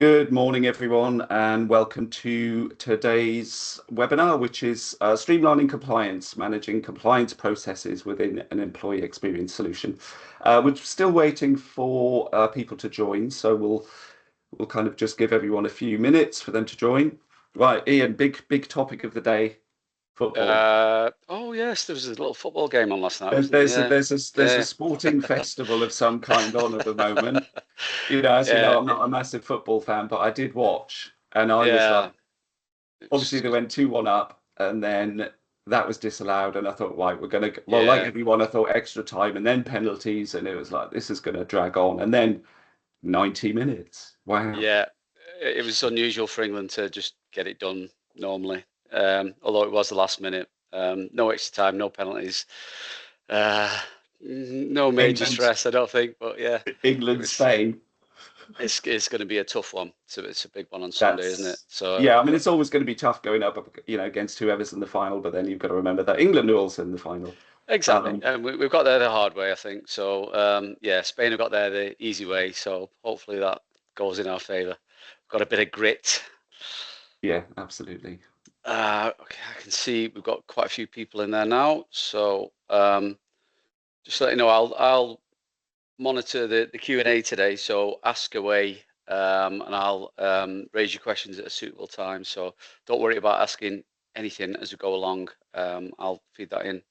Good morning, everyone, and welcome to today's webinar, which is streamlining compliance, managing compliance processes within an employee experience solution. We're still waiting for people to join, so we'll kind of just give everyone a few minutes for them to join. Right, Ian, big topic of the day, football. Oh yes, there was a little football game on last night, There's wasn't there's a, there? there's a Yeah, sporting festival of some kind on at the moment. As you yeah, know, I'm not a massive football fan, but I did watch, and I was like, yeah. obviously It's, they went 2-1 up, and then that was disallowed. And I thought, right, we're going to, well, like yeah, everyone, I thought extra time and then penalties. And it was like, this is going to drag on. And then 90 minutes. Wow. yeah. It was unusual for England to just get it done normally, although it was the last minute. No extra time, no penalties, uh, no major England, stress, I don't think. But yeah, it England, was. Spain. It's going to be a tough one. So it's a big one on Sunday, isn't it? That's, So yeah, I mean, it's always going to be tough going up, against whoever's in the final. But then you've got to remember that England are also in the final. exactly, Um, and we've got there the hard way, I think. So yeah, Spain have got there the easy way. So hopefully that goes in our favour. Got a bit of grit. yeah, absolutely. Okay, I can see we've got quite a few people in there now. So just to let you know, I'll monitor the Q&A today. So ask away, and I'll raise your questions at a suitable time. So don't worry about asking anything as we go along. I'll feed that in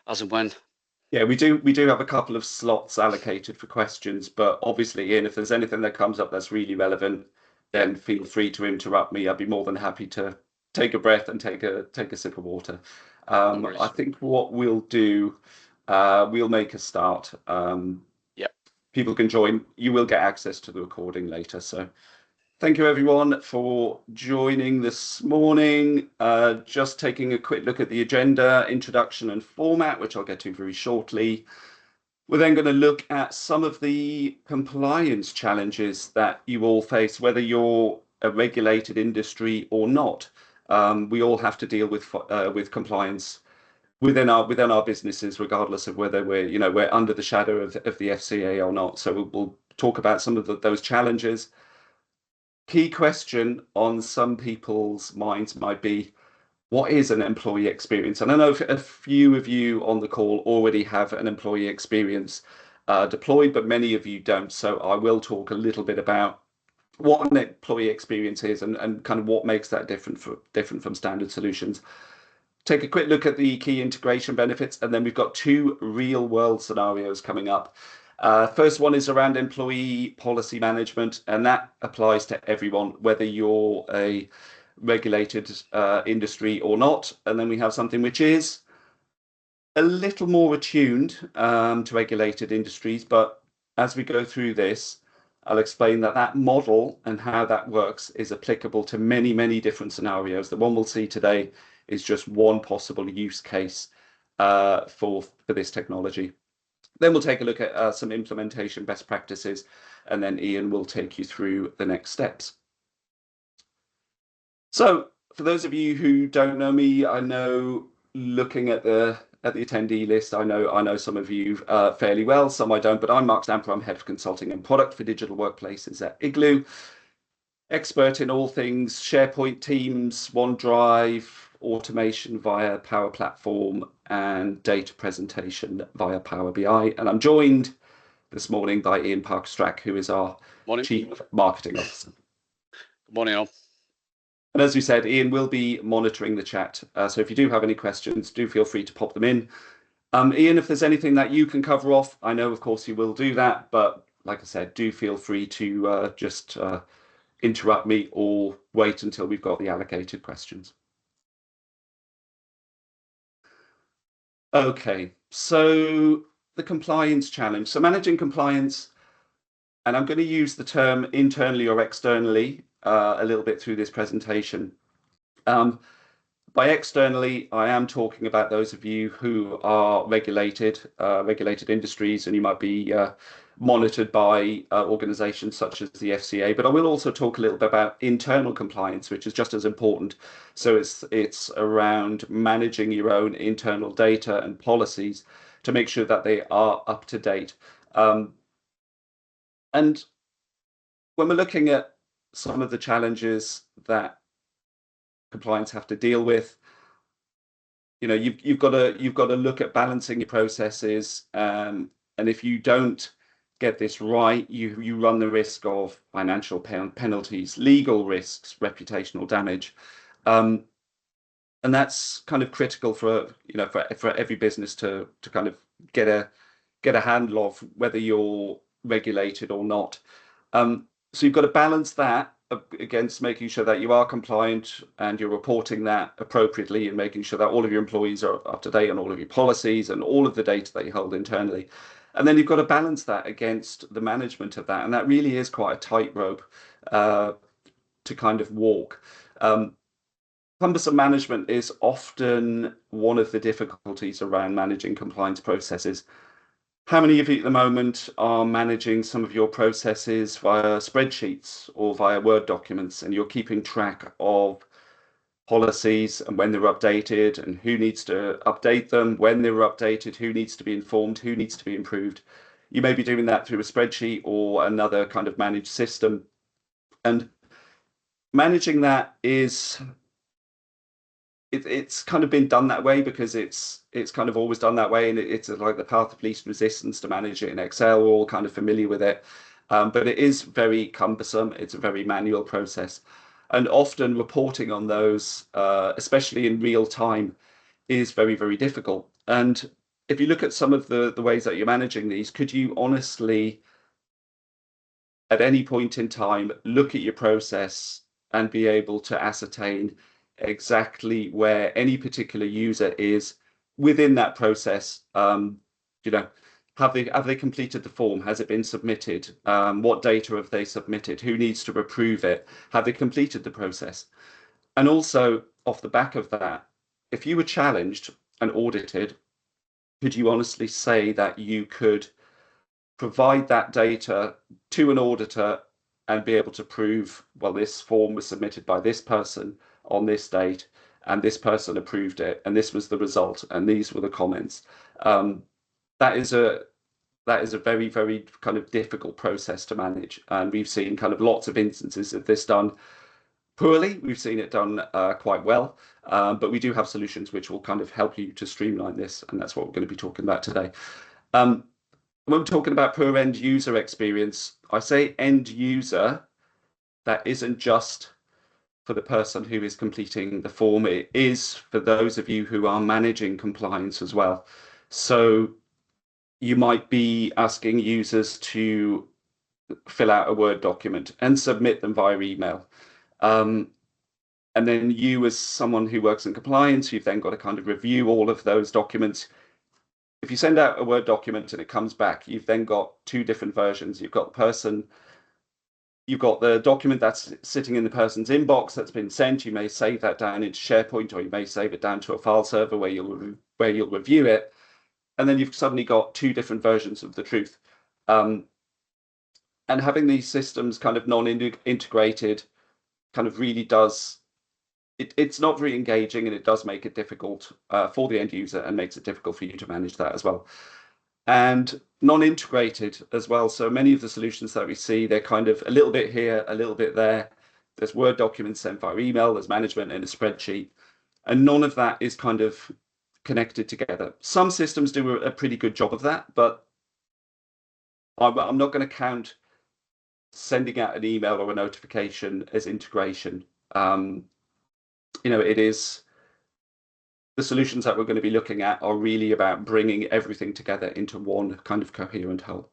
as and when. Yeah, we do have a couple of slots allocated for questions, but obviously, Ian, if there's anything that comes up that's really relevant, Yeah, then feel free to interrupt me. I'd be more than happy to take a breath and take a sip of water. no I worries. think what we'll do, we'll make a start. Yeah. People can join. You will get access to the recording later. So thank you everyone for joining this morning. Just taking a quick look at the agenda, introduction and format, which I'll get to very shortly. We're then going to look at some of the compliance challenges that you all face, whether you're a regulated industry or not. We all have to deal with compliance within our businesses, regardless of whether we're under the shadow of the FCA or not. So we'll talk about some of those challenges. Key question on some people's minds might be, what is an employee experience? And I know a few of you on the call already have an employee experience deployed, but many of you don't. So I will talk a little bit about what an employee experience is and kind of what makes that different from standard solutions. Take a quick look at the key integration benefits, and then we've got two real world scenarios coming up. First one is around employee policy management, and that applies to everyone, whether you're a regulated industry or not. And then we have something which is a little more attuned to regulated industries. But as we go through this, I'll explain that that model and how that works is applicable to many, many different scenarios. The one we'll see today is just one possible use case for this technology. Then we'll take a look at some implementation best practices, and then Ian will take you through the next steps. So, for those of you who don't know me, I know looking at the attendee list, I know some of you fairly well, some I don't, but I'm Mark Stamper. I'm head of consulting and product for digital workplaces at Iglu, expert in all things SharePoint, Teams, OneDrive, automation via Power Platform, and data presentation via Power BI. And I'm joined this morning by Ian Parkstrack, who is our Morning. Chief Marketing Officer. Good morning, all. And as we said, Ian will be monitoring the chat. So if you do have any questions, do feel free to pop them in. Ian, if there's anything that you can cover off, I know, of course, you will do that. But like I said, do feel free to just interrupt me or wait until we've got the allocated questions. Okay, so the compliance challenge. So managing compliance, and I'm going to use the term internally or externally a little bit through this presentation. By externally, I am talking about those of you who are regulated industries, and you might be monitored by organizations such as the FCA. But I will also talk a little bit about internal compliance, which is just as important. So it's around managing your own internal data and policies to make sure that they are up to date. And when we're looking at some of the challenges that compliance have to deal with. You've got to look at balancing your processes, and if you don't get this right, you run the risk of financial penalties, legal risks, reputational damage, and that's kind of critical for every business to kind of get a handle of whether you're regulated or not. So you've got to balance that against making sure that you are compliant and you're reporting that appropriately and making sure that all of your employees are up to date on all of your policies and all of the data that you hold internally. And then you've got to balance that against the management of that. And that really is quite a tightrope to kind of walk. Cumbersome management is often one of the difficulties around managing compliance processes. How many of you at the moment are managing some of your processes via spreadsheets or via Word documents, and you're keeping track of policies and when they're updated and who needs to update them, when they were updated, who needs to be informed, who needs to be improved? You may be doing that through a spreadsheet or another kind of managed system. And managing that it's kind of been done that way because it's kind of always done that way, and it's like the path of least resistance to manage it in Excel. We're all kind of familiar with it, but it is very cumbersome. It's a very manual process, and often reporting on those, especially in real time, is very, very difficult. And if you look at some of the ways that you're managing these, could you honestly, at any point in time, look at your process and be able to ascertain exactly where any particular user is within that process? Have they completed the form? Has it been submitted? What data have they submitted? Who needs to approve it? Have they completed the process? And also, off the back of that, if you were challenged and audited, could you honestly say that you could provide that data to an auditor and be able to prove, well, this form was submitted by this person on this date, and this person approved it, and this was the result, and these were the comments? That is a very, very kind of difficult process to manage, and we've seen kind of lots of instances of this done poorly. We've seen it done quite well, but we do have solutions which will kind of help you to streamline this, and that's what we're going to be talking about today. When we're talking about poor end user experience, I say end user, that isn't just for the person who is completing the form. It is for those of you who are managing compliance as well. So you might be asking users to fill out a Word document and submit them via email. And then you, as someone who works in compliance, you've then got to kind of review all of those documents. If you send out a Word document and it comes back, you've then got two different versions. You've got the document that's sitting in the person's inbox that's been sent. You may save that down into SharePoint, or you may save it down to a file server where you'll review it. And then you've suddenly got two different versions of the truth. And having these systems kind of non-integrated kind of really does, it's not very engaging, and it does make it difficult for the end user and makes it difficult for you to manage that as well. And non-integrated as well. So many of the solutions that we see, they're kind of a little bit here, a little bit there. There's Word documents sent via email, there's management in a spreadsheet, and none of that is kind of connected together. Some systems do a pretty good job of that, but I'm not going to count sending out an email or a notification as integration. It is, the solutions that we're going to be looking at are really about bringing everything together into one kind of coherent whole.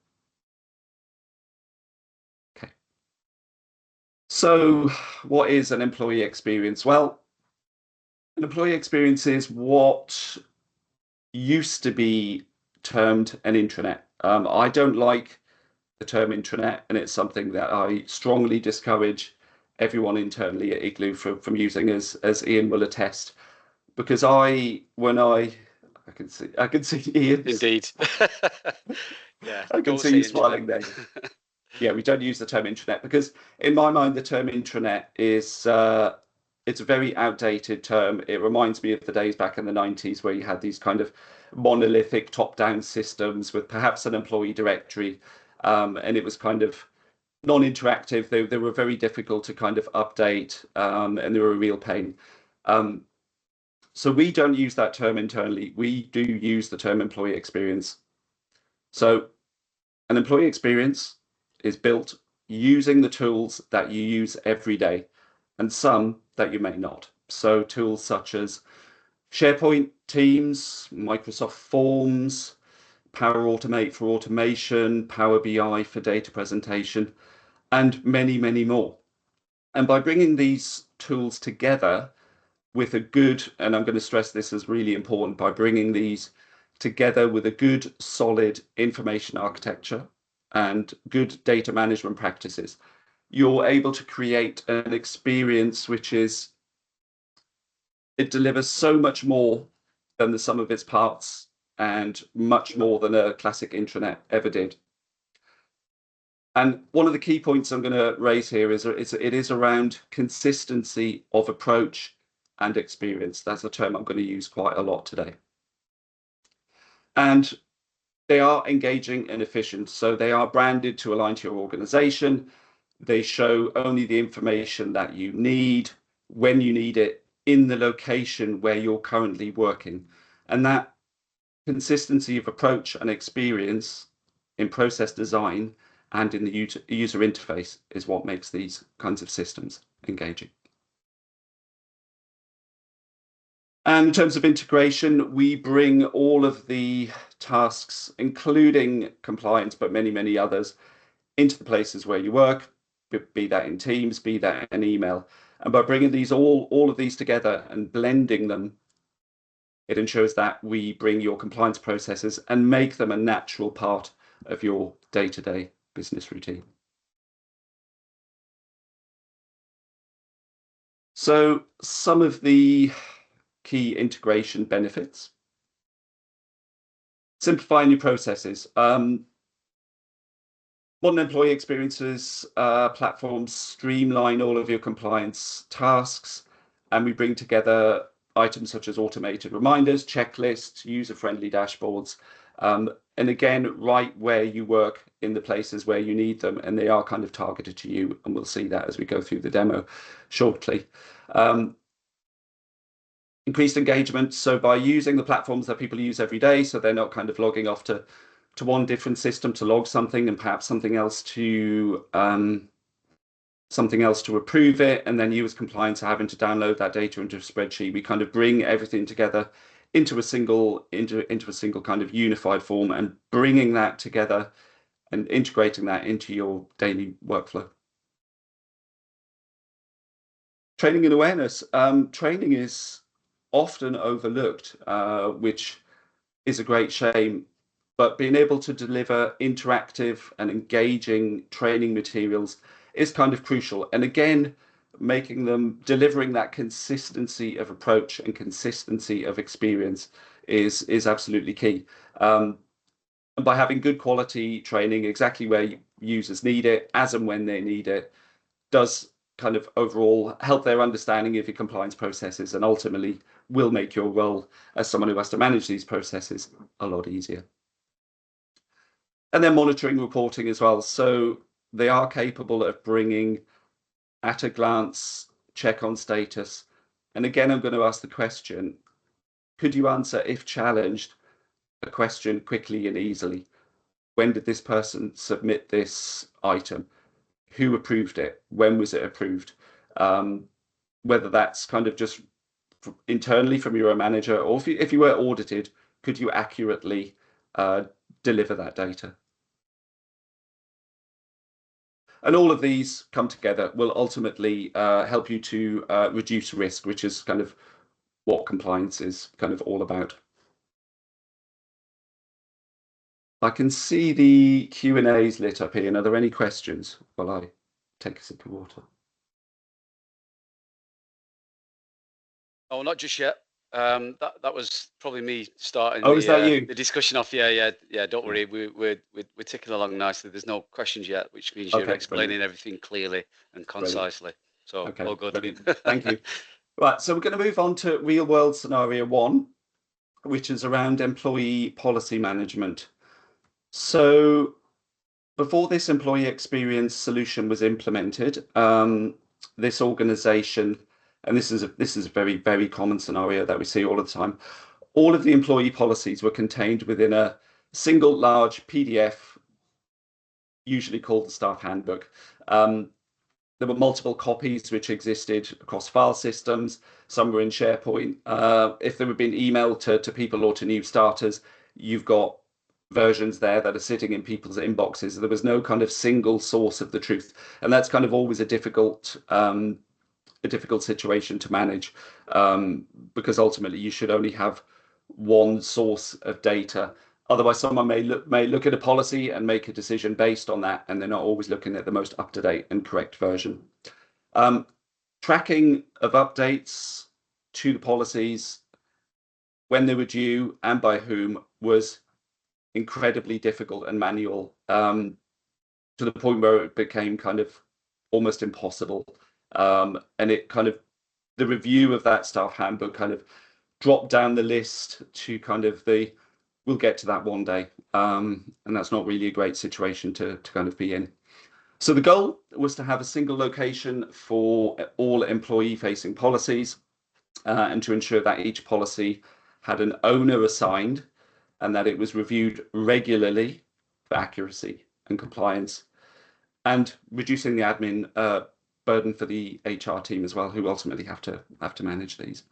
Okay. So what is an employee experience? Well, an employee experience is what used to be termed an intranet. I don't like the term intranet, and it's something that I strongly discourage everyone internally at Igloo from using, as Ian will attest, because I can see Ian. Indeed. Yeah, I can see you smiling there. Yeah, we don't use the term intranet because, in my mind, the term intranet is it's a very outdated term. It reminds me of the days back in the 90s where you had these kind of monolithic top-down systems with perhaps an employee directory, and it was kind of non-interactive. They were very difficult to kind of update, and they were a real pain. So we don't use that term internally. We do use the term employee experience. So an employee experience is built using the tools that you use every day, and some that you may not. So tools such as SharePoint, Teams, Microsoft Forms, Power Automate for automation, Power BI for data presentation, and many, many more. And by bringing these tools together with a good, and I'm going to stress this as really important, by bringing these together with a good, solid information architecture and good data management practices, you're able to create an experience which is, it delivers so much more than the sum of its parts and much more than a classic intranet ever did. And one of the key points I'm going to raise here is it is around consistency of approach and experience. That's a term I'm going to use quite a lot today. And they are engaging and efficient. So they are branded to align to your organization. They show only the information that you need, when you need it, in the location where you're currently working. And that consistency of approach and experience in process design and in the user interface is what makes these kinds of systems engaging. And in terms of integration, we bring all of the tasks, including compliance, but many, many others, into the places where you work, be that in Teams, be that in email. And by bringing these all of these together and blending them, it ensures that we bring your compliance processes and make them a natural part of your day-to-day business routine. So some of the key integration benefits. Simplifying your processes. Modern employee experiences platforms streamline all of your compliance tasks, and we bring together items such as automated reminders, checklists, user-friendly dashboards, and again, right where you work in the places where you need them, and they are kind of targeted to you, and we'll see that as we go through the demo shortly. Increased engagement, so by using the platforms that people use every day, so they're not kind of logging off to one different system to log something and perhaps something else to approve it, and then you as compliance are having to download that data into a spreadsheet. We kind of bring everything together into a single kind of unified form, and bringing that together and integrating that into your daily workflow. Training and awareness. Training is often overlooked, which is a great shame. But being able to deliver interactive and engaging training materials is kind of crucial. And again, delivering that consistency of approach and consistency of experience is absolutely key. And by having good quality training exactly where users need it, as and when they need it, does kind of overall help their understanding of your compliance processes, and ultimately will make your role as someone who has to manage these processes a lot easier. And then monitoring, reporting as well. So they are capable of bringing at a glance check on status. And again, I'm going to ask the question, could you answer, if challenged, a question quickly and easily? When did this person submit this item? Who approved it? When was it approved? Whether that's kind of just internally from your manager, or if you were audited, could you accurately deliver that data? And all of these come together will ultimately help you to reduce risk, which is kind of what compliance is kind of all about. I can see the Q&As lit up here. Are there any questions while I take a sip of water? Oh, not just yet. That was probably me starting is that you? The discussion off. Yeah. Don't worry, we're ticking along nicely. There's no questions yet, which means you're explaining brilliant. Everything clearly and concisely. Brilliant. So all good. Brilliant. Thank you. Right, so we're going to move on to real world scenario 1, which is around employee policy management. So before this employee experience solution was implemented, this organization, and this is a very, very common scenario that we see all the time, all of the employee policies were contained within a single large PDF, usually called the staff handbook. There were multiple copies which existed across file systems. Some were in SharePoint. If they were being emailed to people or to new starters, you've got versions there that are sitting in people's inboxes. There was no kind of single source of the truth, and that's kind of always a difficult situation to manage, because ultimately you should only have one source of data. Otherwise, someone may look at a policy and make a decision based on that, and they're not always looking at the most up-to-date and correct version. Tracking of updates to the policies, when they were due and by whom, was incredibly difficult and manual, to the point where it became kind of almost impossible. And it kind of, the review of that staff handbook kind of dropped down the list to kind of we'll get to that one day. And that's not really a great situation to kind of be in. So the goal was to have a single location for all employee-facing policies, and to ensure that each policy had an owner assigned and that it was reviewed regularly for accuracy and compliance, and reducing the admin burden for the HR team as well, who ultimately have to manage these.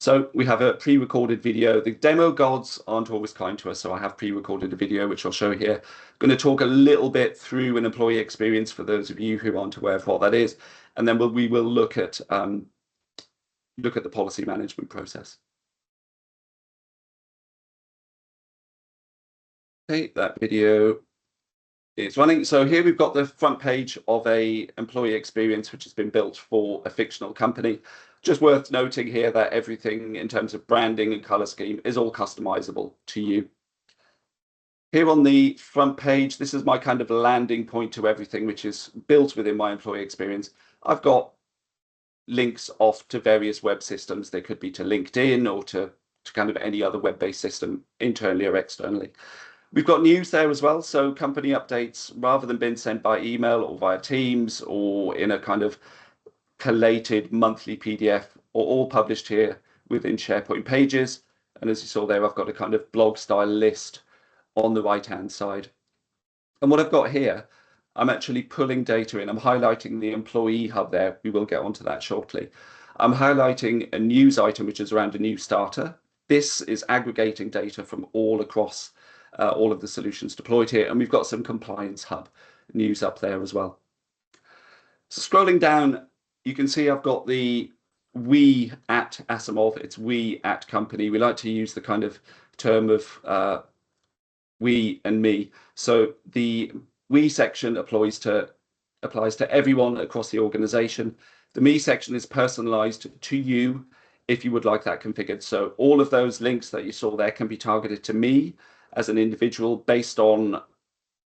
So we have a pre-recorded video. The demo gods aren't always kind to us, so I have pre-recorded a video, which I'll show here. I'm going to talk a little bit through an employee experience for those of you who aren't aware of what that is, and then we will look at the policy management process. Okay, that video is running. So here we've got the front page of a employee experience which has been built for a fictional company. Just worth noting here that everything in terms of branding and color scheme is all customizable to you. Here on the front page, this is my kind of landing point to everything which is built within my employee experience. I've got links off to various web systems. They could be to LinkedIn or to kind of any other web-based system, internally or externally. We've got news there as well. So company updates, rather than being sent by email or via Teams or in a kind of collated monthly PDF, are all published here within SharePoint pages. And as you saw there, I've got a kind of blog style list on the right-hand side. And what I've got here, I'm actually pulling data in. I'm highlighting the employee hub there. We will get onto that shortly. I'm highlighting a news item, which is around a new starter. This is aggregating data from all across all of the solutions deployed here. And we've got some compliance hub news up there as well. So scrolling down, you can see I've got the we at Asimov. It's we at company. We like to use the kind of term of we and me. So the we section applies to everyone across the organization. The me section is personalized to you if you would like that configured. So all of those links that you saw there can be targeted to me as an individual based on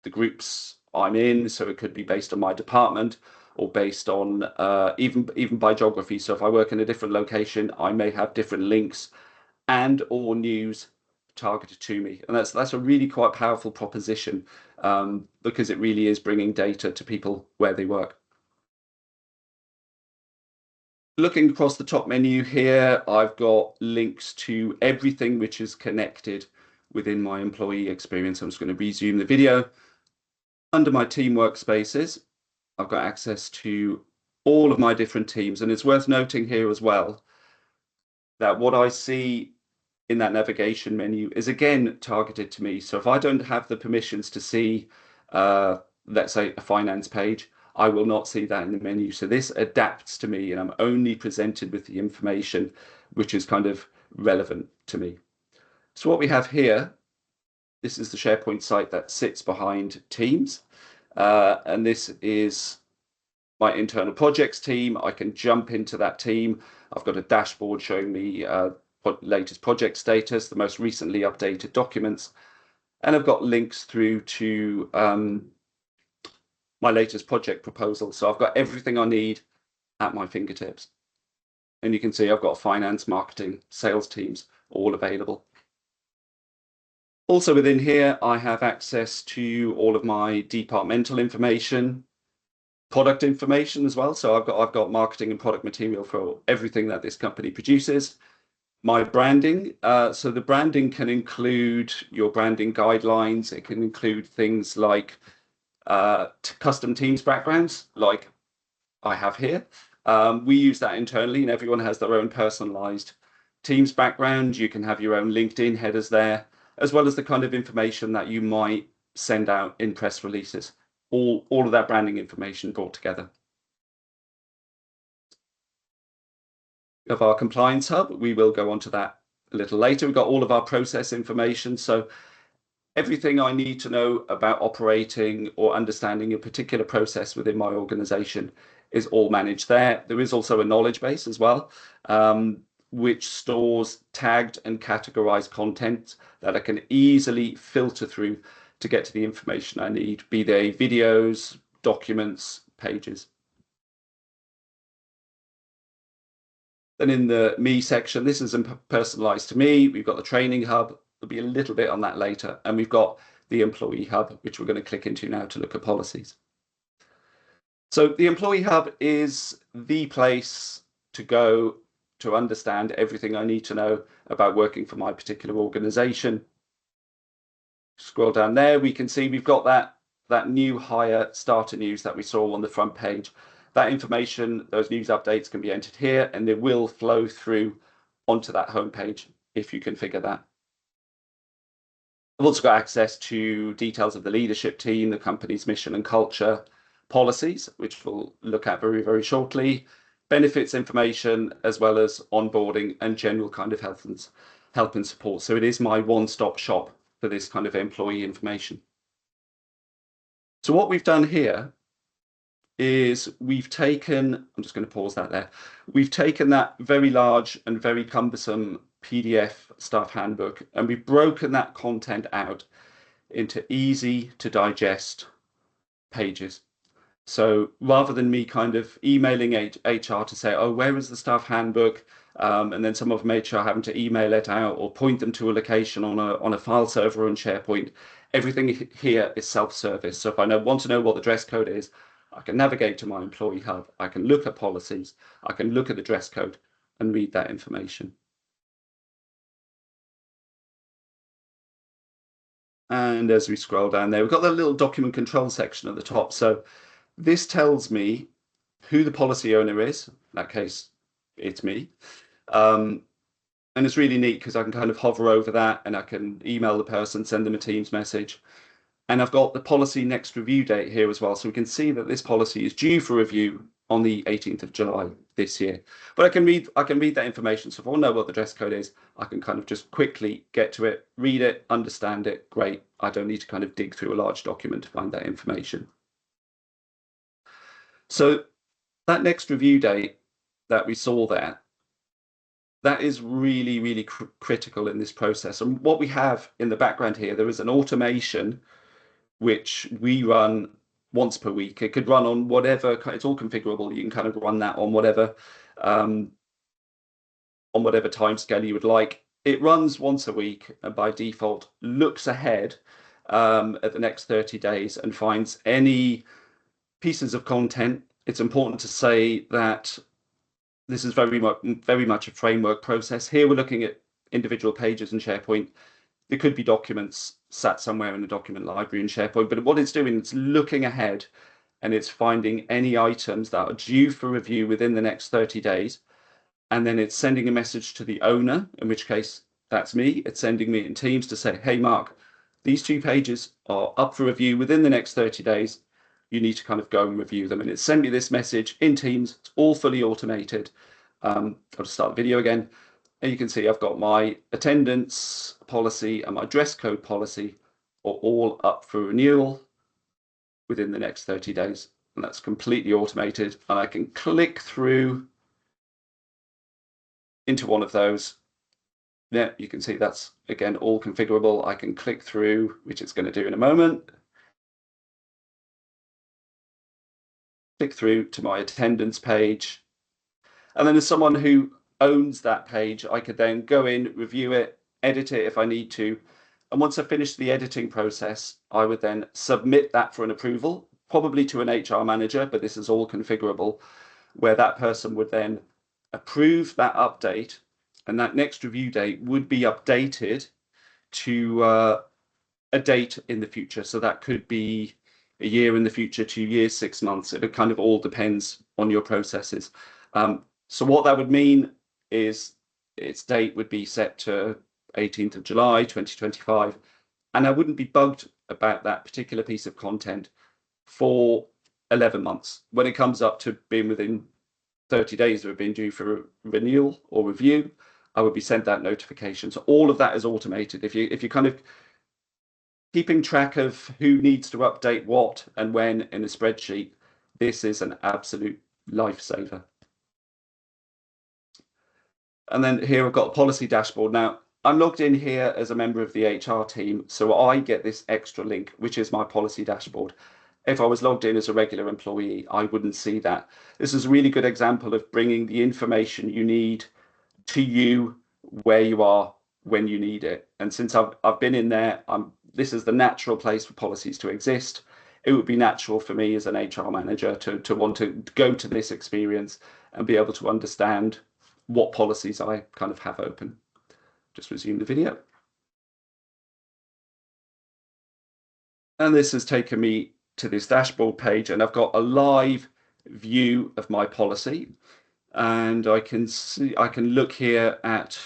the groups I'm in. So it could be based on my department or based on even by geography. So if I work in a different location, I may have different links and or news targeted to me. And that's a really quite powerful proposition, because it really is bringing data to people where they work. Looking across the top menu here, I've got links to everything which is connected within my employee experience. I'm just going to resume the video. Under my team workspaces, I've got access to all of my different teams. And it's worth noting here as well that what I see in that navigation menu is again targeted to me. So if I don't have the permissions to see, let's say, a finance page, I will not see that in the menu. So this adapts to me, and I'm only presented with the information which is kind of relevant to me. So what we have here, this is the SharePoint site that sits behind Teams. And this is my internal projects team. I can jump into that team. I've got a dashboard showing me latest project status, the most recently updated documents, and I've got links through to my latest project proposal. So I've got everything I need at my fingertips. And you can see I've got finance, marketing, sales teams all available. Also within here, I have access to all of my departmental information, product information as well. So I've got marketing and product material for everything that this company produces. My branding. So the branding can include your branding guidelines. It can include things like custom Teams backgrounds, like I have here. We use that internally, and everyone has their own personalized Teams background. You can have your own LinkedIn headers there, as well as the kind of information that you might send out in press releases. All of that branding information brought together. Of our compliance hub, we will go on to that a little later. We've got all of our process information. So everything I need to know about operating or understanding a particular process within my organization is all managed there. There is also a knowledge base as well, which stores tagged and categorized content that I can easily filter through to get to the information I need, be they videos, documents, pages. Then in the me section, this is personalized to me. We've got the training hub. There'll be a little bit on that later. And we've got the employee hub, which we're going to click into now to look at policies. So the employee hub is the place to go to understand everything I need to know about working for my particular organization. Scroll down there, we can see we've got that new hire starter news that we saw on the front page. That information, those news updates can be entered here, and they will flow through onto that homepage if you configure that. I've also got access to details of the leadership team, the company's mission and culture, policies, which we'll look at very, very shortly, benefits information, as well as onboarding and general kind of help and support. So it is my one-stop shop for this kind of employee information. So what we've done here is we've taken, I'm just going to pause that there. We've taken that very large and very cumbersome PDF staff handbook, and we've broken that content out into easy to digest pages. So rather than me kind of emailing HR to say, oh, where is the staff handbook? And then some of them HR having to email it out or point them to a location on a file server on SharePoint. Everything here is self-service. So if I want to know what the dress code is, I can navigate to my employee hub. I can look at policies. I can look at the dress code and read that information. And as we scroll down there, we've got the little document control section at the top. So this tells me who the policy owner is. In that case, it's me. And it's really neat because I can kind of hover over that and I can email the person, send them a Teams message. And I've got the policy next review date here as well. So we can see that this policy is due for review on the 18th of July this year. But I can read that information. So if I want to know what the dress code is, I can kind of just quickly get to it, read it, understand it. Great. I don't need to kind of dig through a large document to find that information. So that next review date that we saw there, that is really, really critical in this process. And what we have in the background here, there is an automation which we run once per week. It could run on whatever, it's all configurable. You can kind of run that on whatever time scale you would like. It runs once a week and by default looks ahead at the next 30 days and finds any pieces of content. It's important to say that this is very much a framework process. Here we're looking at individual pages in SharePoint. There could be documents sat somewhere in the document library in SharePoint, but what it's doing, it's looking ahead and it's finding any items that are due for review within the next 30 days. And then it's sending a message to the owner, in which case that's me. It's sending me in Teams to say, hey, Mark, these 2 pages are up for review within the next 30 days. You need to kind of go and review them. And it sent me this message in Teams. It's all fully automated. I'll just start the video again. And you can see I've got my attendance policy and my dress code policy are all up for renewal within the next 30 days. And that's completely automated. And I can click through into one of those. Yeah, you can see that's, again, all configurable. I can click through, which it's going to do in a moment. Click through to my attendance page. And then as someone who owns that page, I could then go in, review it, edit it if I need to, And once I finished the editing process, I would then submit that for an approval, probably to an HR manager, but this is all configurable, where that person would then approve that update, and that next review date would be updated to a date in the future. So that could be a year in the future, 2 years, 6 months. It kind of all depends on your processes. So what that would mean is its date would be set to 18th of July 2025, and I wouldn't be bugged about that particular piece of content for 11 months. When it comes up to being within 30 days of being due for renewal or review, I would be sent that notification. So all of that is automated. If you kind of keeping track of who needs to update what and when in a spreadsheet, this is an absolute lifesaver. And then here I've got a policy dashboard. Now, I'm logged in here as a member of the HR team, so I get this extra link, which is my policy dashboard. If I was logged in as a regular employee, I wouldn't see that. This is a really good example of bringing the information you need to you where you are when you need it. And since I've been in there, this is the natural place for policies to exist. It would be natural for me as an HR manager to want to go to this experience and be able to understand what policies I kind of have open. Just resume the video. And this has taken me to this dashboard page, and I've got a live view of my policy, and I can look here at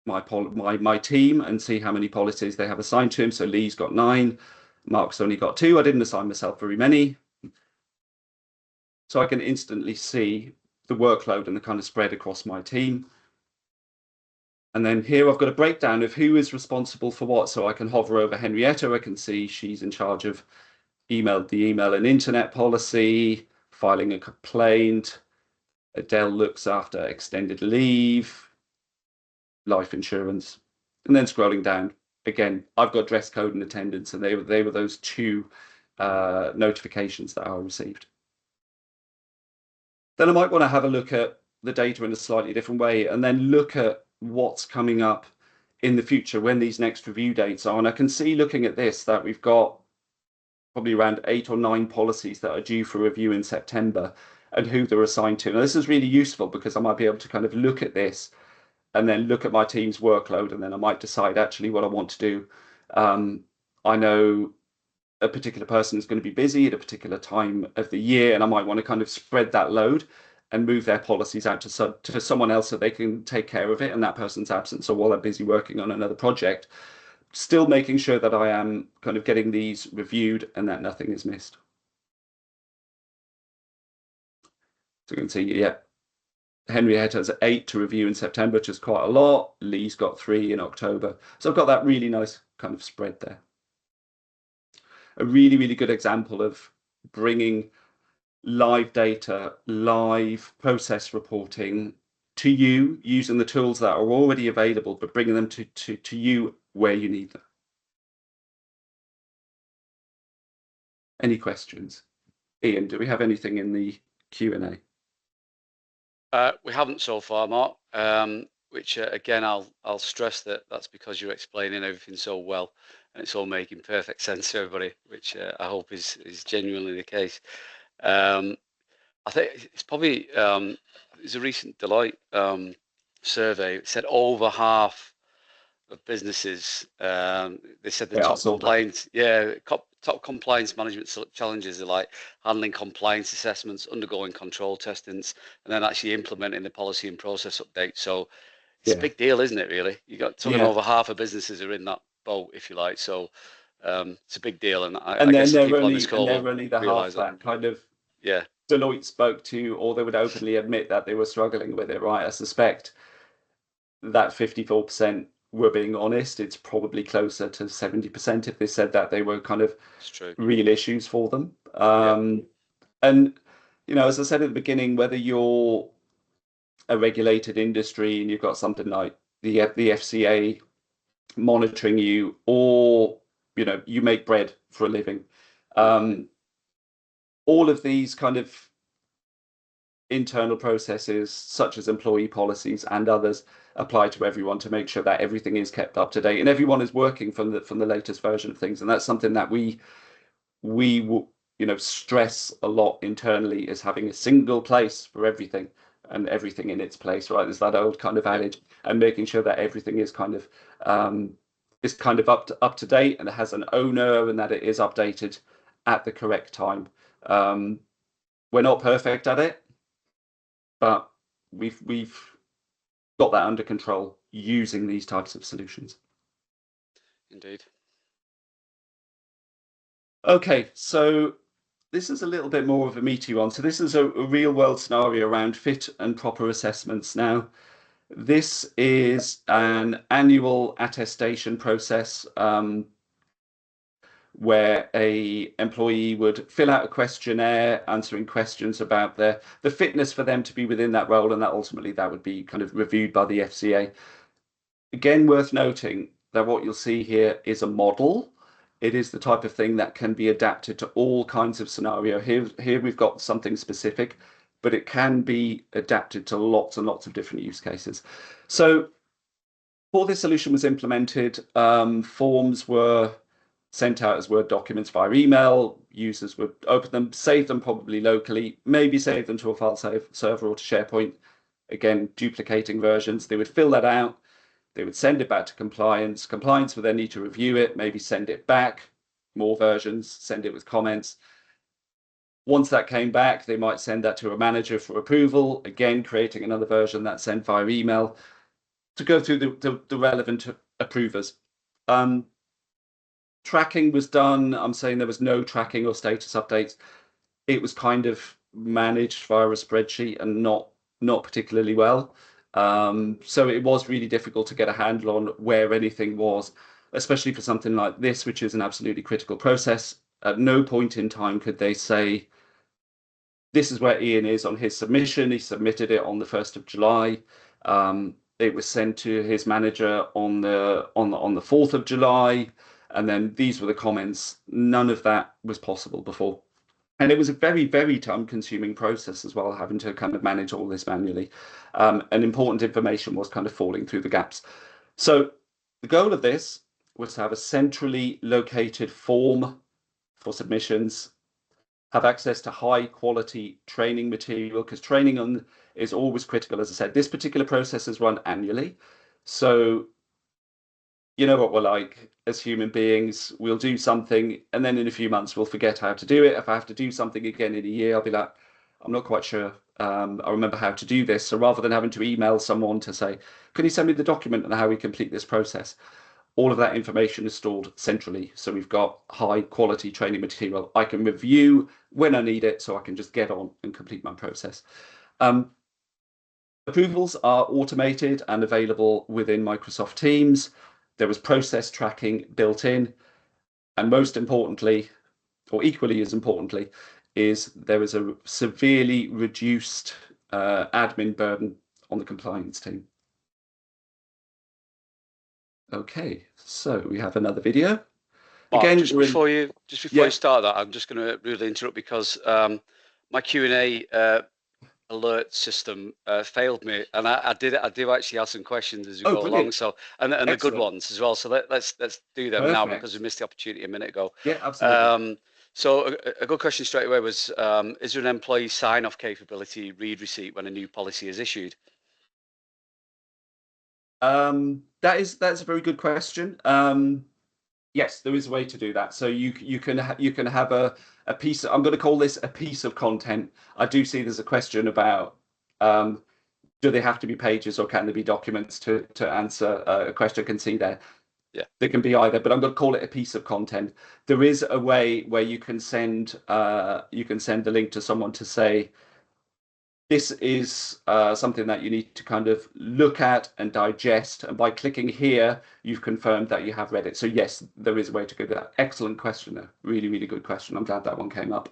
my team and see how many policies they have assigned to him. So Lee's got 9, Mark's only got 2. I didn't assign myself very many. So I can instantly see the workload and the kind of spread across my team. And then here I've got a breakdown of who is responsible for what. So I can hover over Henrietta. I can see she's in charge of the email and internet policy, filing a complaint. Adele looks after extended leave, life insurance. And then scrolling down, again, I've got dress code and attendance, and they were those 2 notifications that I received. Then I might want to have a look at the data in a slightly different way, and then look at what's coming up in the future when these next review dates are. And I can see, looking at this, that we've got probably around 8 or 9 policies that are due for review in September and who they're assigned to. Now, this is really useful because I might be able to kind of look at this and then look at my team's workload, and then I might decide actually what I want to do. I know a particular person is going to be busy at a particular time of the year, and I might want to kind of spread that load and move their policies out to someone else so they can take care of it in that person's absence, or while they're busy working on another project, still making sure that I am kind of getting these reviewed and that nothing is missed. So you can see, yeah, Henrietta has 8 to review in September, which is quite a lot. Lee's got 3 in October. So I've got that really nice kind of spread there. A really, really good example of bringing live data, live process reporting to you using the tools that are already available, but bringing them to you where you need them. Any questions? Ian, do we have anything in the Q&A? We haven't so far, Mark. Which again, I'll stress that that's because you're explaining everything so well, and it's all making perfect sense to everybody, which I hope is genuinely the case. I think it's probably there's a recent Deloitte survey. It said over half of businesses. They said the top compliance, top compliance management challenges are like handling compliance assessments, undergoing control testings, and then actually implementing the policy and process update. So it's a big deal, isn't it? Really, you got talking over half of businesses are in that boat, if you like. So it's a big deal, and I guess the people on this call they're only the half that kind of Deloitte spoke to, or they would openly admit that they were struggling with it, right? I suspect that 54% were being honest. It's probably closer to 70% if they said that they were kind of real issues for them. And, you know, as I said at the beginning, whether you're a regulated industry and you've got something like the FCA monitoring you, or, you know, you make bread for a living, all of these kind of internal processes such as employee policies and others apply to everyone to make sure that everything is kept up to date and everyone is working from the latest version of things. And that's something that we stress a lot internally, is having a single place for everything and everything in its place, right? There's that old kind of adage, and making sure that everything is kind of up to date and it has an owner and that it is updated at the correct time. We're not perfect at it, but we've got that under control using these types of solutions. Indeed. Okay, so this is a little bit more of a meaty one. So this is a real world scenario around fit and proper assessments. Now, this is an annual attestation process where a employee would fill out a questionnaire answering questions about the fitness for them to be within that role, and that ultimately that would be kind of reviewed by the FCA. Again, worth noting that what you'll see here is a model. It is the type of thing that can be adapted to all kinds of scenario. Here we've got something specific, but it can be adapted to lots and lots of different use cases. So before this solution was implemented, forms were sent out as Word documents via email. Users would open them, save them probably locally, maybe save them to a file server or to SharePoint. Again, duplicating versions. They would fill that out. They would send it back to compliance. Compliance would then need to review it, maybe send it back, more versions, send it with comments. Once that came back, they might send that to a manager for approval, again, creating another version that's sent via email to go through the relevant approvers. Tracking was done. I'm saying there was no tracking or status updates. It was kind of managed via a spreadsheet and not particularly well. So it was really difficult to get a handle on where anything was, especially for something like this, which is an absolutely critical process. At no point in time could they say, this is where Ian is on his submission. He submitted it on the 1st of July. It was sent to his manager on the 4th of July. And then these were the comments. None of that was possible before. And it was a very, very time-consuming process as well, having to kind of manage all this manually. And important information was kind of falling through the gaps. So the goal of this was to have a centrally located form for submissions, have access to high-quality training material, because training is always critical. As I said, this particular process is run annually. So you know what we're like as human beings. We'll do something and then in a few months we'll forget how to do it. If I have to do something again in a year, I'll be like, I'm not quite sure I remember how to do this. So rather than having to email someone to say, can you send me the document on how we complete this process, all of that information is stored centrally. So we've got high quality training material I can review when I need it, so I can just get on and complete my process. Approvals are automated and available within Microsoft Teams. There was process tracking built in. And most importantly, or equally as importantly, is there is a severely reduced admin burden on the compliance team. Okay, so we have another video. Mark, Again, just before you Yeah. start that, I'm just going to really interrupt because my Q&A alert system failed me, and I do actually have some questions as we go brilliant. along. So and the good Excellent. ones as well. So let's do them now, because we missed the opportunity a minute ago. Yeah, absolutely. So a good question straight away was, is there an employee sign-off capability read receipt when a new policy is issued? That's a very good question. Yes, there is a way to do that. So you can have a piece. I'm going to call this a piece of content. I do see there's a question about do they have to be pages or can they be documents to answer a question I can see there. Yeah, they can be either, but I'm going to call it a piece of content. There is a way where you can send the link to someone to say, this is something that you need to kind of look at and digest. And by clicking here, you've confirmed that you have read it. So yes, there is a way to go that. Excellent question, though. Really, really good question. I'm glad that one came up.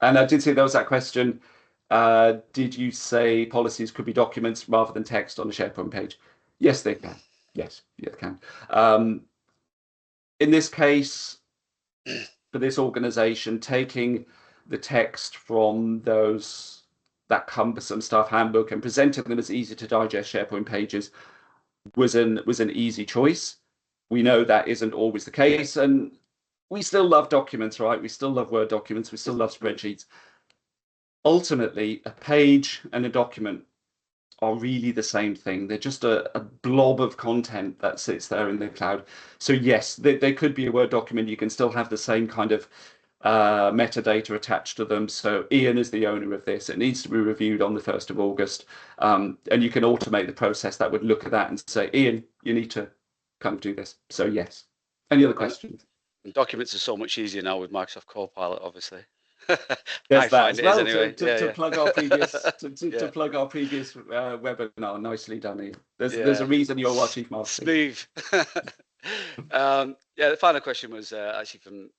And I did see there was that question. Did you say policies could be documents rather than text on a SharePoint page? Yes, they can. Yes, yeah, they can. In this case, for this organization, taking the text from those that cumbersome staff handbook and presenting them as easy to digest SharePoint pages was an easy choice. We know that isn't always the case, and we still love documents, right? We still love Word documents, we still love spreadsheets. Ultimately, a page and a document are really the same thing. They're just a blob of content that sits there in the cloud. So yes, they could be a Word document. You can still have the same kind of metadata attached to them. So Ian is the owner of this. It needs to be reviewed on the 1st of August. And you can automate the process that would look at that and say, Ian, you need to come do this. So yes. Any other questions? And documents are so much easier now with Microsoft Copilot, obviously. There's I that find as it is well anyway. to plug our previous Yeah. plug our previous webinar. Nicely done, Ian. There's Yeah. a reason you're our chief marketing. Smooth. Yeah, the final question was actually from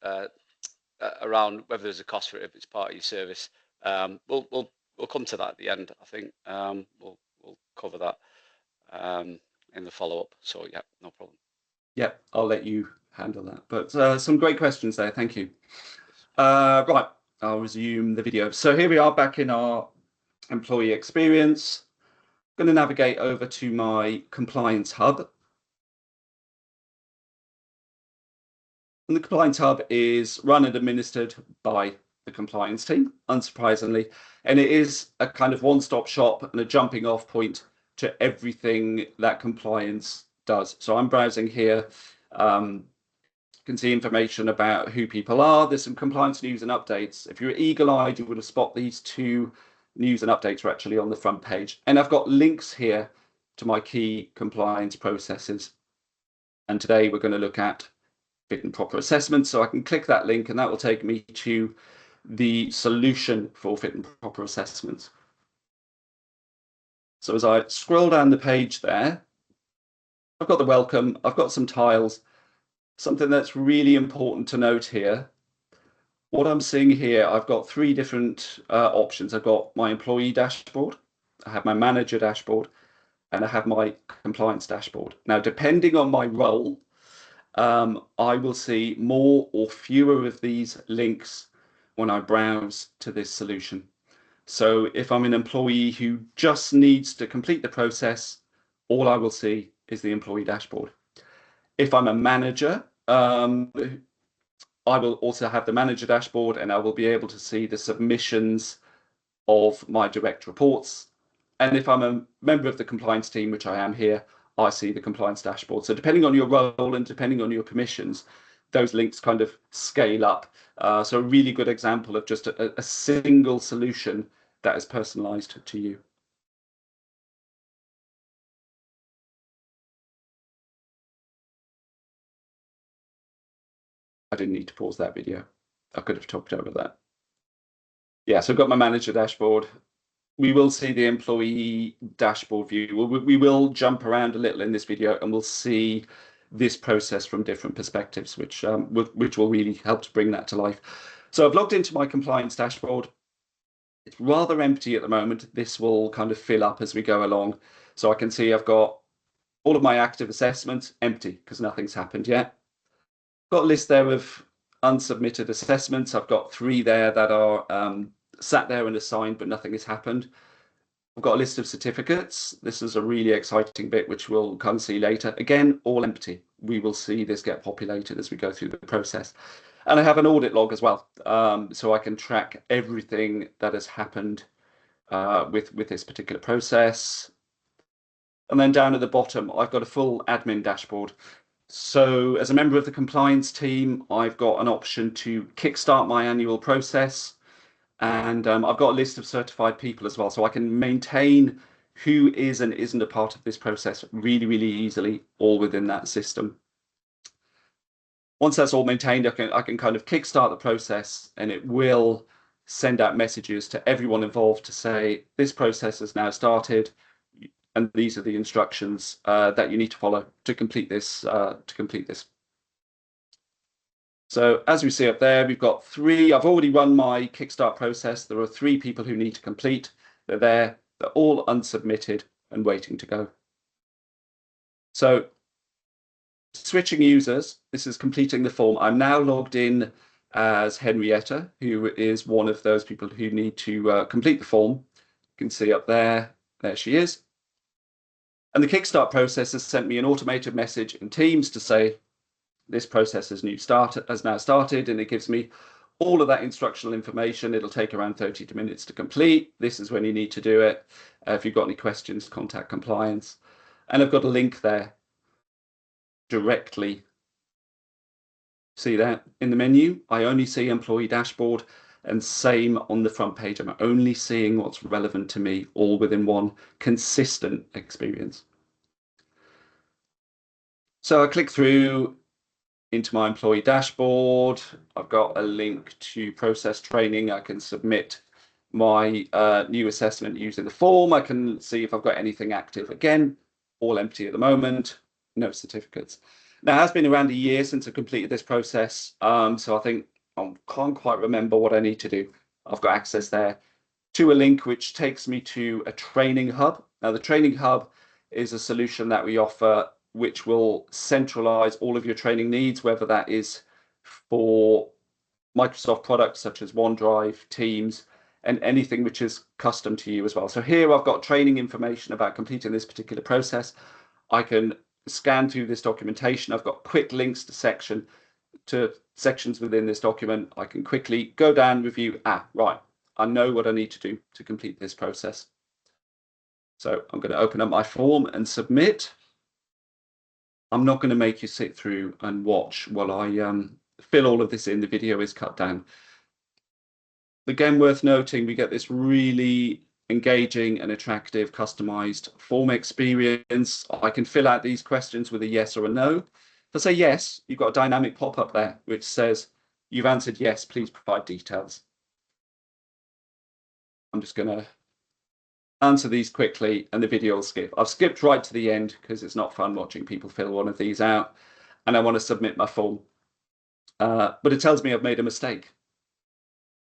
around whether there's a cost for it if it's part of your service. We'll come to that at the end. I think we'll cover that in the follow-up. So yeah, no problem. Yeah, I'll let you handle that. But some great questions there. Thank you. Right, I'll resume the video. So here we are back in our employee experience. I'm going to navigate over to my compliance hub. And the compliance hub is run and administered by the compliance team, unsurprisingly. And it is a kind of one-stop shop and a jumping off point to everything that compliance does. So I'm browsing here. You can see information about who people are. There's some compliance news and updates. If you're eagle-eyed, you would have spotted these two news and updates are actually on the front page. And I've got links here to my key compliance processes. And today we're going to look at fit and proper assessment. So I can click that link and that will take me to the solution for fit and proper assessments. So as I scroll down the page there, I've got the welcome, I've got some tiles. Something that's really important to note here. What I'm seeing here, I've got three different options. I've got my employee dashboard, I have my manager dashboard, and I have my compliance dashboard. Now, depending on my role, I will see more or fewer of these links when I browse to this solution. So if I'm an employee who just needs to complete the process, all I will see is the employee dashboard. If I'm a manager, I will also have the manager dashboard and I will be able to see the submissions of my direct reports. And if I'm a member of the compliance team, which I am here, I see the compliance dashboard. So depending on your role and depending on your permissions, those links kind of scale up. So a really good example of just a single solution that is personalized to you. I didn't need to pause that video. I could have talked over that. Yeah, so I've got my manager dashboard. We will see the employee dashboard view. We will jump around a little in this video and we'll see this process from different perspectives, which will really help to bring that to life. So I've logged into my compliance dashboard. It's rather empty at the moment. This will kind of fill up as we go along. So I can see I've got all of my active assessments empty because nothing's happened yet. Got a list there of unsubmitted assessments. I've got 3 there that are sat there and assigned, but nothing has happened. I've got a list of certificates. This is a really exciting bit, which we'll come see later. Again, all empty. We will see this get populated as we go through the process. And I have an audit log as well, so I can track everything that has happened with this particular process. And then down at the bottom, I've got a full admin dashboard. So as a member of the compliance team, I've got an option to kickstart my annual process. And I've got a list of certified people as well. So I can maintain who is and isn't a part of this process really, really easily, all within that system. Once that's all maintained, I can kind of kickstart the process and it will send out messages to everyone involved to say, this process has now started. And these are the instructions that you need to follow to complete this. So as we see up there, we've got 3. I've already run my Kickstart process. There are 3 people who need to complete. They're there. They're all unsubmitted and waiting to go. So switching users, this is completing the form. I'm now logged in as Henrietta, who is one of those people who need to complete the form. You can see up there she is. And the Kickstart process has sent me an automated message in Teams to say, this process has now started, and it gives me all of that instructional information. It'll take around 30 minutes to complete. This is when you need to do it. If you've got any questions, contact compliance. And I've got a link there directly. See that in the menu? I only see employee dashboard, and same on the front page. I'm only seeing what's relevant to me, all within one consistent experience. So I click through into my employee dashboard. I've got a link to process training. I can submit my new assessment using the form. I can see if I've got anything active. Again, all empty at the moment, no certificates. Now, it has been around a year since I completed this process, so I think I can't quite remember what I need to do. I've got access there to a link which takes me to a training hub. Now, the training hub is a solution that we offer which will centralize all of your training needs, whether that is for Microsoft products such as OneDrive, Teams, and anything which is custom to you as well. So here I've got training information about completing this particular process. I can scan through this documentation. I've got quick links to sections within this document. I can quickly go down, review. Right, I know what I need to do to complete this process. So I'm going to open up my form and submit. I'm not going to make you sit through and watch while I fill all of this in. The video is cut down. Again, worth noting, we get this really engaging and attractive customized form experience. I can fill out these questions with a yes or a no. If I say yes, you've got a dynamic pop-up there which says, you've answered yes, please provide details. I'm just going to answer these quickly and the video will skip. I've skipped right to the end because it's not fun watching people fill one of these out, and I want to submit my form. But it tells me I've made a mistake.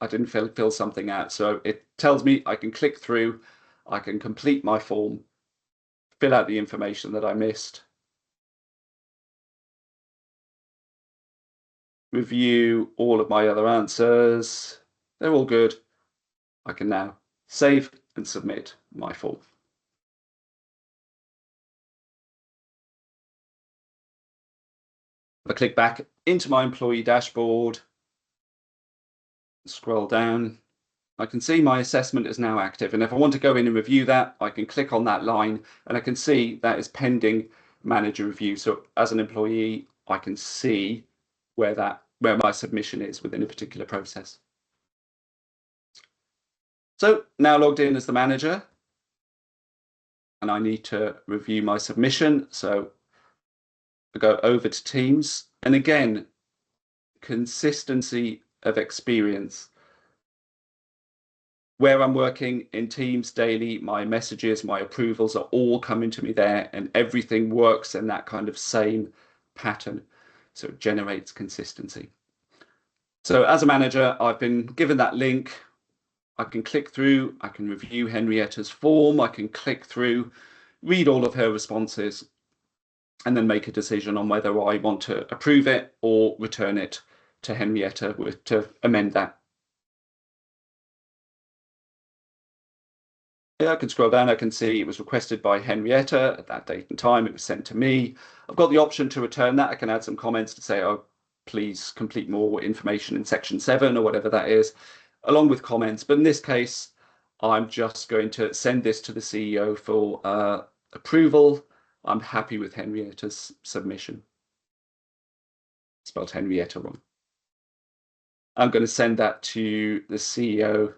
I didn't fill something out. So it tells me I can click through, I can complete my form, fill out the information that I missed, review all of my other answers. They're all good. I can now save and submit my form. If I click back into my employee dashboard, scroll down, I can see my assessment is now active. And if I want to go in and review that, I can click on that line and I can see that is pending manager review. So as an employee, I can see where my submission is within a particular process. So now logged in as the manager, and I need to review my submission. So I go over to Teams, and again, consistency of experience. Where I'm working in Teams daily, my messages, my approvals are all coming to me there, and everything works in that kind of same pattern. So it generates consistency. So as a manager, I've been given that link. I can click through, I can review Henrietta's form, I can click through, read all of her responses, and then make a decision on whether I want to approve it or return it to Henrietta to amend that. Yeah, I can scroll down, I can see it was requested by Henrietta at that date and time, it was sent to me. I've got the option to return that. I can add some comments to say, oh, please complete more information in section 7 or whatever that is, along with comments. But in this case, I'm just going to send this to the CEO for approval. I'm happy with Henrietta's submission. Spelled Henrietta wrong. I'm going to send that to the CEO.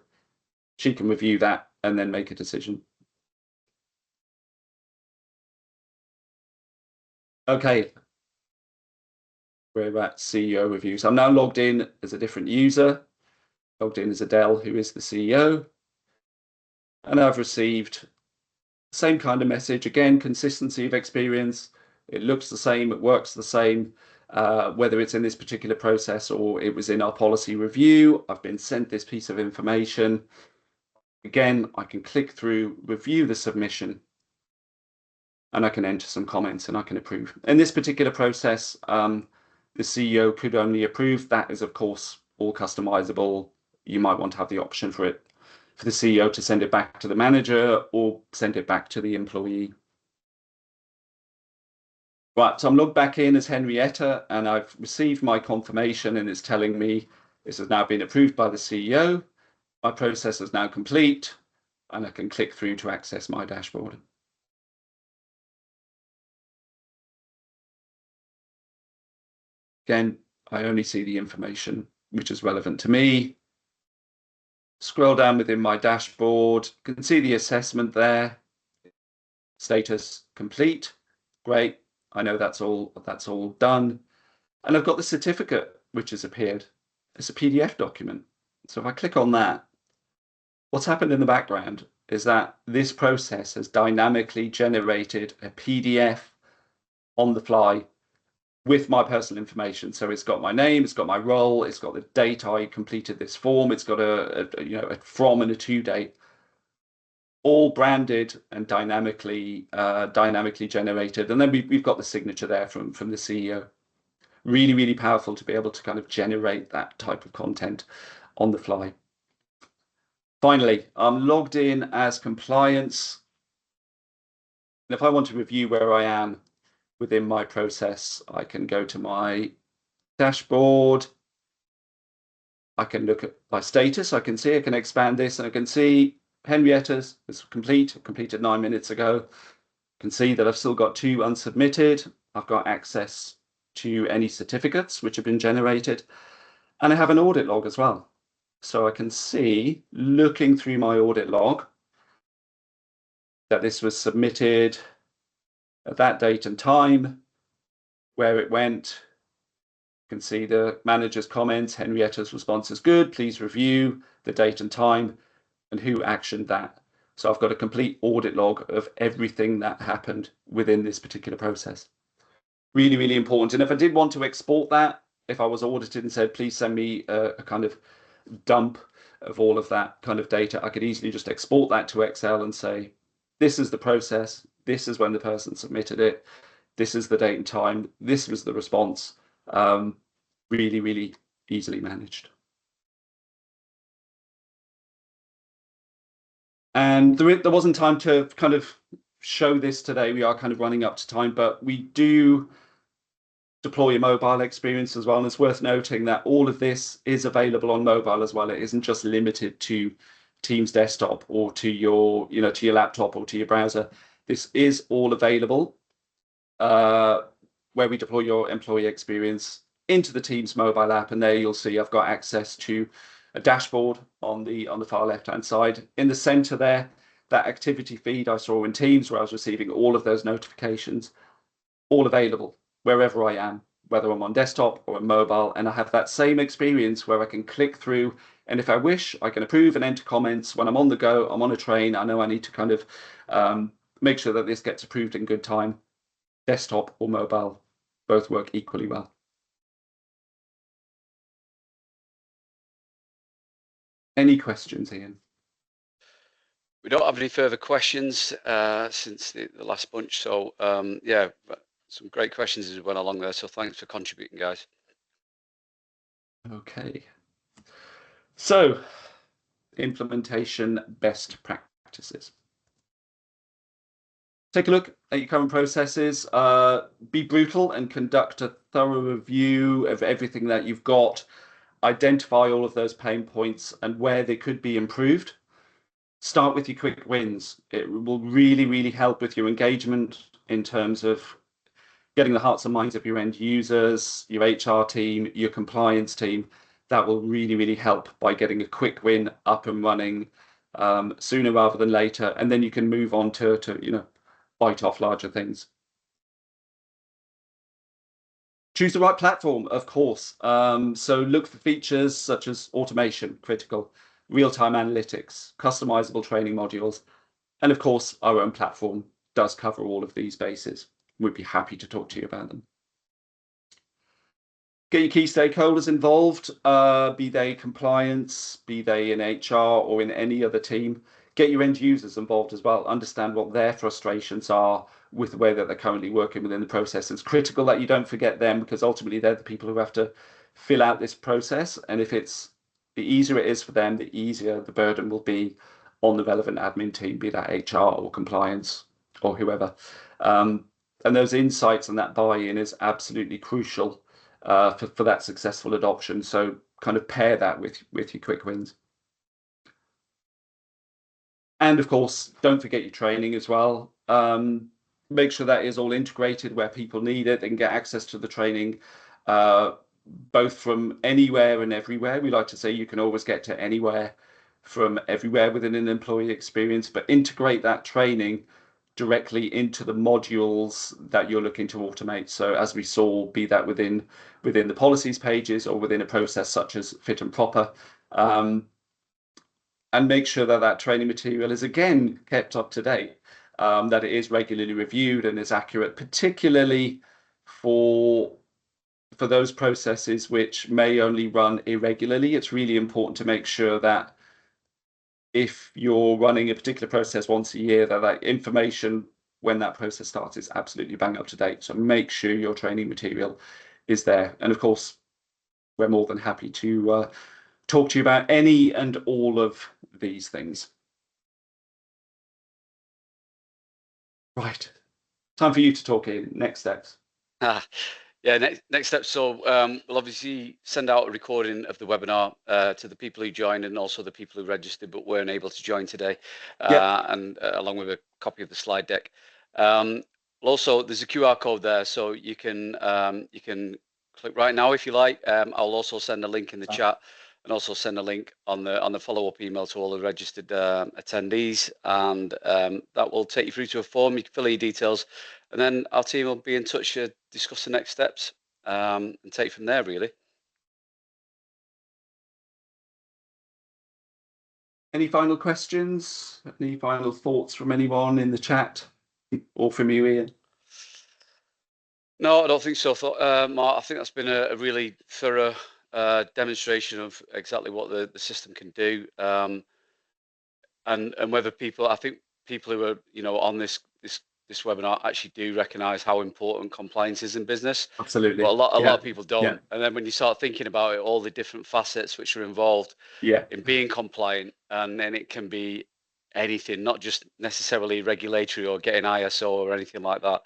She can review that and then make a decision. Okay, we're at CEO reviews. I'm now logged in as a different user, logged in as Adele, who is the CEO, and I've received the same kind of message. Again, consistency of experience. It looks the same, it works the same, whether it's in this particular process or it was in our policy review. I've been sent this piece of information. Again, I can click through, review the submission, and I can enter some comments and I can approve. In this particular process, the CEO could only approve. That is, of course, all customizable. You might want to have the option for it for the CEO to send it back to the manager or send it back to the employee. Right, so I'm logged back in as Henrietta, and I've received my confirmation, and it's telling me this has now been approved by the CEO. My process is now complete, and I can click through to access my dashboard. Again, I only see the information which is relevant to me. Scroll down within my dashboard, you can see the assessment there. Status complete. Great. I know that's all done. And I've got the certificate which has appeared. It's a PDF document. So if I click on that, what's happened in the background is that this process has dynamically generated a PDF on the fly with my personal information. So it's got my name, it's got my role, it's got the date I completed this form, it's got a from and a to date, all branded and dynamically generated. And then we've got the signature there from the CEO. Really, really powerful to be able to kind of generate that type of content on the fly. Finally, I'm logged in as compliance. And if I want to review where I am within my process, I can go to my dashboard. I can look at my status. I can expand this, and I can see Henrietta's is completed 9 minutes ago. I can see that I've still got 2 unsubmitted. I've got access to any certificates which have been generated, and I have an audit log as well. So I can see, looking through my audit log, that this was submitted at that date and time, where it went. You can see the manager's comments, Henrietta's response is good, please review the date and time, and who actioned that. So I've got a complete audit log of everything that happened within this particular process. Really, really important. And if I did want to export that, if I was audited and said, please send me a kind of dump of all of that kind of data, I could easily just export that to Excel and say, this is the process, this is when the person submitted it, this is the date and time, this was the response. Really, really easily managed. And there wasn't time to kind of show this today. We are kind of running up to time, but we do deploy a mobile experience as well. And it's worth noting that all of this is available on mobile as well. It isn't just limited to Teams desktop or to your, to your laptop or to your browser. This is all available where we deploy your employee experience into the Teams mobile app. And there you'll see I've got access to a dashboard on the far left-hand side. In the center there, that activity feed I saw in Teams where I was receiving all of those notifications, all available wherever I am, whether I'm on desktop or on mobile. And I have that same experience where I can click through, and if I wish, I can approve and enter comments. When I'm on the go, I'm on a train, I know I need to kind of make sure that this gets approved in good time. Desktop or mobile, both work equally well. Any questions, Ian? We don't have any further questions since the last bunch. So yeah, some great questions as we went along there. So thanks for contributing, guys. Okay. So implementation best practices. Take a look at your current processes. Be brutal and conduct a thorough review of everything that you've got. Identify all of those pain points and where they could be improved. Start with your quick wins. It will really, really help with your engagement in terms of getting the hearts and minds of your end users, your HR team, your compliance team. That will really, really help by getting a quick win up and running sooner rather than later. And then you can move on to bite off larger things. Choose the right platform, of course. So look for features such as automation, critical, real-time analytics, customizable training modules, and of course, our own platform does cover all of these bases. We'd be happy to talk to you about them. Get your key stakeholders involved, be they compliance, be they in HR or in any other team. Get your end users involved as well. Understand what their frustrations are with the way that they're currently working within the process. It's critical that you don't forget them, because ultimately they're the people who have to fill out this process. And if it's the easier it is for them, the easier the burden will be on the relevant admin team, be that HR or compliance or whoever. And those insights and that buy-in is absolutely crucial for that successful adoption. So kind of pair that with your quick wins. And of course, don't forget your training as well. Make sure that is all integrated where people need it and get access to the training, both from anywhere and everywhere. We like to say you can always get to anywhere from everywhere within an employee experience, but integrate that training directly into the modules that you're looking to automate. So as we saw, be that within the policies pages or within a process such as fit and proper, and make sure that that training material is again kept up to date, that it is regularly reviewed and is accurate, particularly for those processes which may only run irregularly. It's really important to make sure that if you're running a particular process once a year, that information when that process starts is absolutely bang up to date. So make sure your training material is there. And of course, we're more than happy to talk to you about any and all of these things. Right. Time for you to talk in. Next steps. Yeah, next step. So we'll obviously send out a recording of the webinar to the people who joined and also the people who registered but weren't able to join today, and along with a copy of the slide deck. Also, there's a QR code there, so you can click right now if you like. I'll also send a link in the chat and also send a link on the follow-up email to all the registered attendees, and that will take you through to a form. You can fill in your details, and then our team will be in touch to discuss the next steps and take from there, really. Any final questions? Any final thoughts from anyone in the chat or from you, Ian? No, I don't think so. Mark, I think that's been a really thorough demonstration of exactly what the system can do, and whether I think people who are on this webinar actually do recognise how important compliance is in business. Absolutely. But a lot of people don't. And then when you start thinking about it, all the different facets which are involved in being compliant, and then it can be anything, not just necessarily regulatory or getting ISO or anything like that.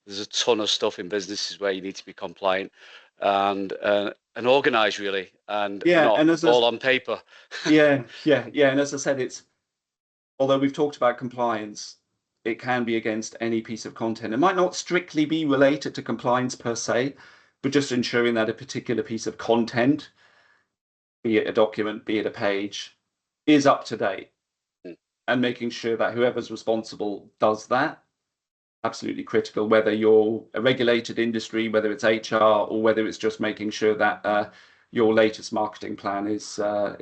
There's a ton of stuff in businesses where you need to be compliant and organised, really, and not all on paper. And as I said, although we've talked about compliance, it can be against any piece of content. It might not strictly be related to compliance per se, but just ensuring that a particular piece of content, be it a document, be it a page, is up to date, and making sure that whoever's responsible does that. Absolutely critical, whether you're a regulated industry, whether it's HR, or whether it's just making sure that your latest marketing plan is up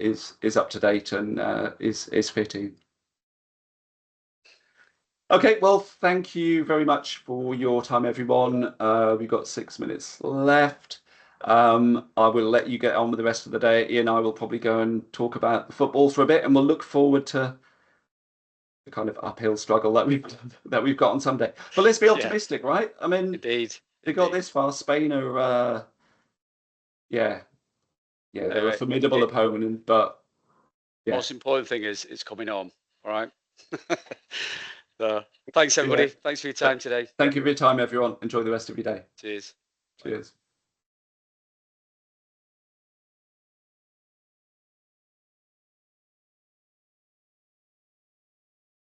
to date and is fitting. Okay, well, thank you very much for your time, everyone. We've got 6 minutes left. I will let you get on with the rest of the day. Ian and I will probably go and talk about the football for a bit, and we'll look forward to the kind of uphill struggle that we've got on Sunday. But let's be optimistic, right? I mean, indeed, they got this far. Spain are, they're a formidable opponent, but most important thing is it's coming home. All right. So, thanks everybody. Thanks for your time today. Thank you for your time, everyone. Enjoy the rest of your day. Cheers. Cheers.